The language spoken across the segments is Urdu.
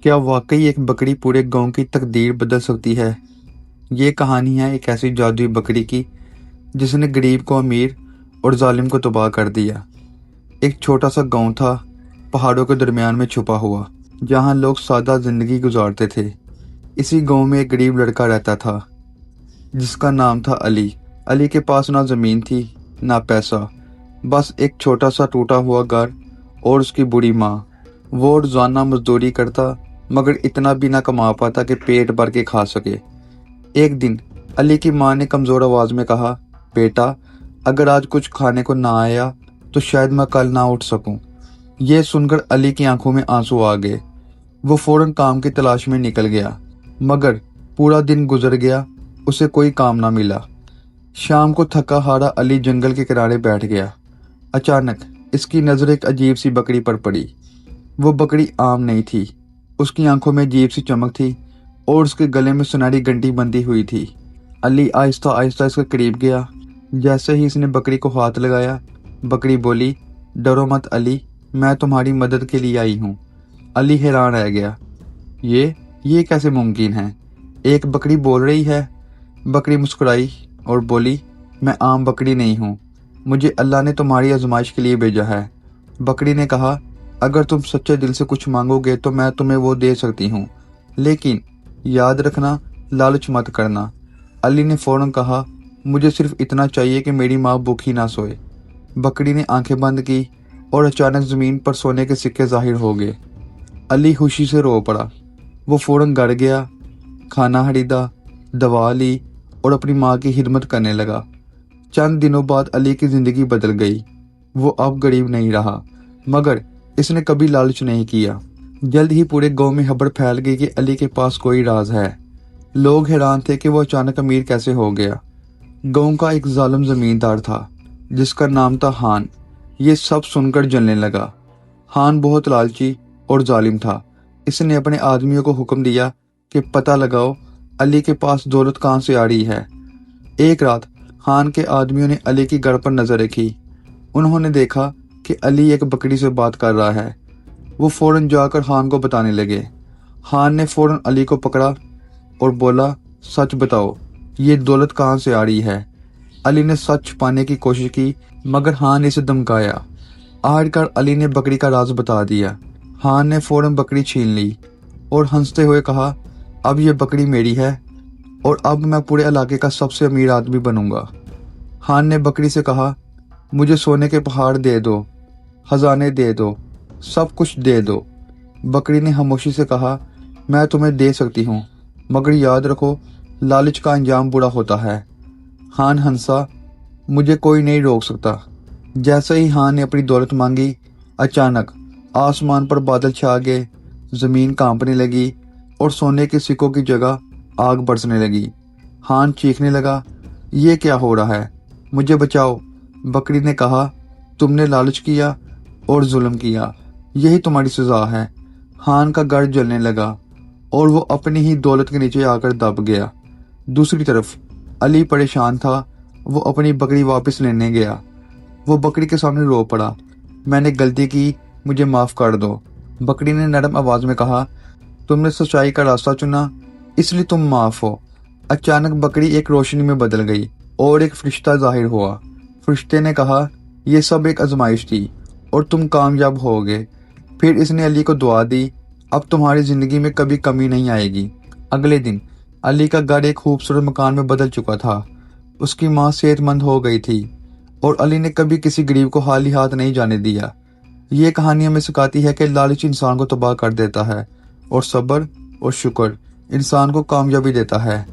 کیا واقعی ایک بکری پورے گاؤں کی تقدیر بدل سکتی ہے؟ یہ کہانی ہے ایک ایسی جادوئی بکری کی جس نے غریب کو امیر اور ظالم کو تباہ کر دیا۔ ایک چھوٹا سا گاؤں تھا، پہاڑوں کے درمیان میں چھپا ہوا، جہاں لوگ سادہ زندگی گزارتے تھے۔ اسی گاؤں میں ایک غریب لڑکا رہتا تھا جس کا نام تھا علی۔ علی کے پاس نہ زمین تھی نہ پیسہ، بس ایک چھوٹا سا ٹوٹا ہوا گھر اور اس کی بوڑھی ماں۔ وہ روزانہ مزدوری کرتا مگر اتنا بھی نہ کما پاتا کہ پیٹ بھر کے کھا سکے۔ ایک دن علی کی ماں نے کمزور آواز میں کہا، بیٹا اگر آج کچھ کھانے کو نہ آیا تو شاید میں کل نہ اٹھ سکوں۔ یہ سن کر علی کی آنکھوں میں آنسو آ گئے۔ وہ فوراً کام کی تلاش میں نکل گیا، مگر پورا دن گزر گیا، اسے کوئی کام نہ ملا۔ شام کو تھکا ہارا علی جنگل کے کنارے بیٹھ گیا۔ اچانک اس کی نظر ایک عجیب سی بکری پر پڑی۔ وہ بکری عام نہیں تھی، اس کی آنکھوں میں عجیب سی چمک تھی اور اس کے گلے میں سنہری گھنٹی بندھی ہوئی تھی۔ علی آہستہ آہستہ اس کے قریب گیا۔ جیسے ہی اس نے بکری کو ہاتھ لگایا، بکری بولی، ڈرو مت علی، میں تمہاری مدد کے لیے آئی ہوں۔ علی حیران رہ گیا، یہ کیسے ممکن ہے؟ ایک بکری بول رہی ہے؟ بکری مسکرائی اور بولی، میں عام بکری نہیں ہوں، مجھے اللہ نے تمہاری آزمائش کے لیے بھیجا ہے۔ بکری نے کہا، اگر تم سچے دل سے کچھ مانگو گے تو میں تمہیں وہ دے سکتی ہوں، لیکن یاد رکھنا لالچ مت کرنا۔ علی نے فوراً کہا، مجھے صرف اتنا چاہیے کہ میری ماں بھوکی نہ سوئے۔ بکری نے آنکھیں بند کی اور اچانک زمین پر سونے کے سکے ظاہر ہو گئے۔ علی خوشی سے رو پڑا۔ وہ فوراً گھر گیا، کھانا خریدا، دوا لی اور اپنی ماں کی خدمت کرنے لگا۔ چند دنوں بعد علی کی زندگی بدل گئی۔ وہ اب غریب نہیں رہا، مگر اس نے کبھی لالچ نہیں کیا۔ جلد ہی پورے گاؤں میں خبر پھیل گئی کہ علی کے پاس کوئی راز ہے۔ لوگ حیران تھے کہ وہ اچانک امیر کیسے ہو گیا۔ گاؤں کا ایک ظالم زمیندار تھا جس کا نام تھا خان۔ یہ سب سن کر جلنے لگا۔ خان بہت لالچی اور ظالم تھا۔ اس نے اپنے آدمیوں کو حکم دیا کہ پتہ لگاؤ علی کے پاس دولت کہاں سے آ رہی ہے۔ ایک رات خان کے آدمیوں نے علی کی گھر پر نظر رکھی۔ انہوں نے دیکھا کہ علی ایک بکری سے بات کر رہا ہے۔ وہ فوراً جا کر خان کو بتانے لگے۔ خان نے فوراً علی کو پکڑا اور بولا، سچ بتاؤ، یہ دولت کہاں سے آ رہی ہے؟ علی نے سچ چھپانے کی کوشش کی مگر خان نے اسے دھمکایا۔ آخرکار علی نے بکری کا راز بتا دیا۔ خان نے فوراً بکری چھین لی اور ہنستے ہوئے کہا، اب یہ بکری میری ہے اور اب میں پورے علاقے کا سب سے امیر آدمی بنوں گا۔ خان نے بکری سے کہا، مجھے سونے کے پہاڑ دے دو، خزانے دے دو، سب کچھ دے دو۔ بکری نے خاموشی سے کہا، میں تمہیں دے سکتی ہوں، مگر یاد رکھو لالچ کا انجام برا ہوتا ہے۔ خان ہنسا، مجھے کوئی نہیں روک سکتا۔ جیسے ہی خان نے اپنی دولت مانگی، اچانک آسمان پر بادل چھا گئے، زمین کانپنے لگی اور سونے کے سکوں کی جگہ آگ برسنے لگی۔ خان چیخنے لگا، یہ کیا ہو رہا ہے؟ مجھے بچاؤ۔ بکری نے کہا، تم نے لالچ کیا اور ظلم کیا، یہی تمہاری سزا ہے۔ خان کا گھر جلنے لگا اور وہ اپنی ہی دولت کے نیچے آ کر دب گیا۔ دوسری طرف علی پریشان تھا۔ وہ اپنی بکری واپس لینے گیا۔ وہ بکری کے سامنے رو پڑا، میں نے غلطی کی، مجھے معاف کر دو۔ بکری نے نرم آواز میں کہا، تم نے سچائی کا راستہ چنا، اس لیے تم معاف ہو۔ اچانک بکری ایک روشنی میں بدل گئی اور ایک فرشتہ ظاہر ہوا۔ فرشتے نے کہا، یہ سب ایک آزمائش تھی اور تم کامیاب ہو گئے۔ پھر اس نے علی کو دعا دی، اب تمہاری زندگی میں کبھی کمی نہیں آئے گی۔ اگلے دن علی کا گھر ایک خوبصورت مکان میں بدل چکا تھا۔ اس کی ماں صحت مند ہو گئی تھی اور علی نے کبھی کسی غریب کو خالی ہاتھ نہیں جانے دیا۔ یہ کہانی ہمیں سکھاتی ہے کہ لالچ انسان کو تباہ کر دیتا ہے اور صبر اور شکر انسان کو کامیابی دیتا ہے۔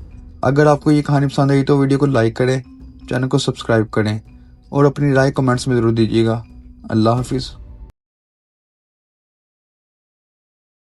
اگر آپ کو یہ کہانی پسند آئی تو ویڈیو کو لائک کریں، چینل کو سبسکرائب کریں اور اپنی رائے کمنٹس میں ضرور دیجیے گا۔ اللہ حافظ۔